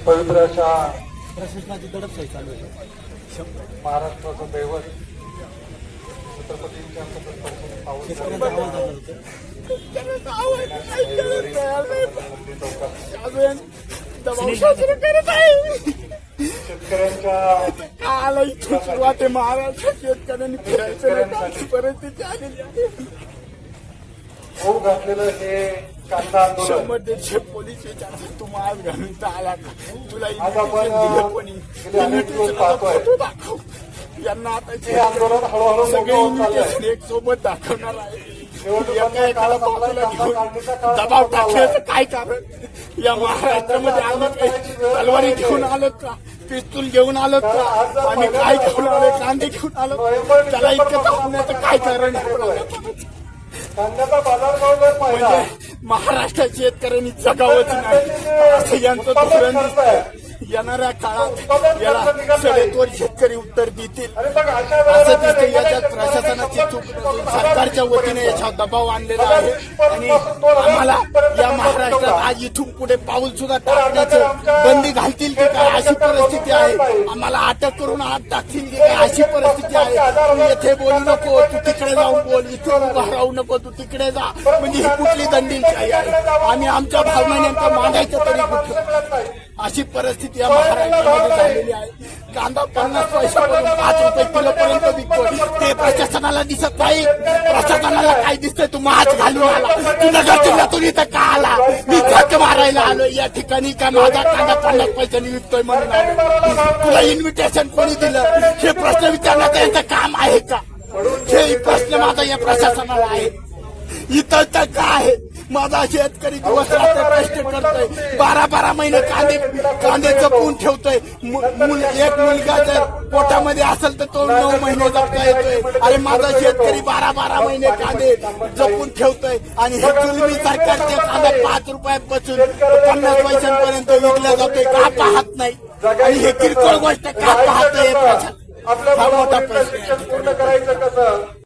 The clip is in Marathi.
पवित्र अशा प्रशासनाची दडपशाही चालू आहे. महाराष्ट्राचं दैवत छत्रपतींच्या पाऊस शेतकऱ्यांचा आवाज आला होता. शेतकऱ्यांच्या आला इथून सुरुवात आहे. महाराष्ट्रात शेतकऱ्यांनी फिरायचं परिस्थिती आलेली आहे. होऊ घातलेलं हे कांदा आंदोलन 100-150 पोलीस विचारतात तू माल घालून तर आला का, तुला आज आपण invitation दिलं कोणी? गेले अनेक दिवस पाहतोय. फोटो दाखव. यांना आता हे आंदोलन हळूहळू सगळे मोठं होत चाललंय. invitation एक सोबत दाखवणार आहे. निवडणुकांचा एका काळ एकाला संपलाय, बाजूला कांदा घेऊन काढणीचा काळ दबाव संपत चाललाय. टाकण्याचं काय कारण? या महाराष्ट्रामध्ये आम्ही काही तलवारी घेऊन आलो का, पिस्तूल घेऊन आलो का, आम्ही काय घेऊन आलो, कांदे घेऊन आलो, त्याला इतकं थांबण्याचं काय कारण आहे? कांद्याचा बाजारभाव जर पाहिला म्हणजे महाराष्ट्रात शेतकऱ्यांनी जगावंच नाही असं यांचं धोरण दिसतंय. येणाऱ्या काळात याला सडेतोड शेतकरी उत्तर देतील आणि मग अशा असं दिसतं. वेळेला याच्यात प्रशासनाची चूक नसून सरकारच्या वतीने याच्यावर दबाव आणलेला आहे आणि आम्हाला या महाराष्ट्रात आज इथून पुढे पाऊल सुद्धा टाकण्याचं बंदी घालतील की काय अशी परिस्थिती आहे. आम्हाला अटक करून आत टाकतील की काय अशी परिस्थिती आहे. तू येथे बोलू नको, तू तिकडे जाऊन बोल, इथे उभा राहू नको, तू तिकडे जा. म्हणजे ही कुठली दंडीशाही आहे? आम्ही आमच्या भावना नेमकं मांडायचं तरी कुठलं? अशी परिस्थिती या महाराष्ट्रामध्ये झालेली आहे. कांदा 50 पैशापासून 5 रुपये किलो पर्यंत विकतो. ते प्रशासनाला दिसत नाही. प्रशासनाला काय दिसतंय? तू मास्क घालून आला, तू नगर जिल्ह्यातून इथं का आला? मी खत मारायला आलो या ठिकाणी का माझा कांदा 50 पैशांनी विकतोय म्हणून आलो? तुला इन्व्हिटेशन कोणी दिलं? हे प्रश्न विचारण्याचं यांचं काम आहे का? हे प्रश्न माझा या प्रशासनाला आहे. इथं तर काय आहे? माझा शेतकरी दिवस रात्र कष्ट करतोय, 12-12 महिने कांदे जपून ठेवतोय. एक मुलगा जर पोटामध्ये असेल तर तो 9 महिने जपता येतोय. अरे माझा शेतकरी 12-12 महिने कांदे जपून ठेवतोय आणि हे जुलमी सरकारचे कांदा 5 रुपयापासून 50 पैशांपर्यंत विकला जातोय. का पाहत नाही? आणि हे किरकोळ गोष्ट का पाहतोय? आपल्या हा मोठा मुलाचं प्रश्न शिक्षण आहे. पूर्ण करायचं कसं?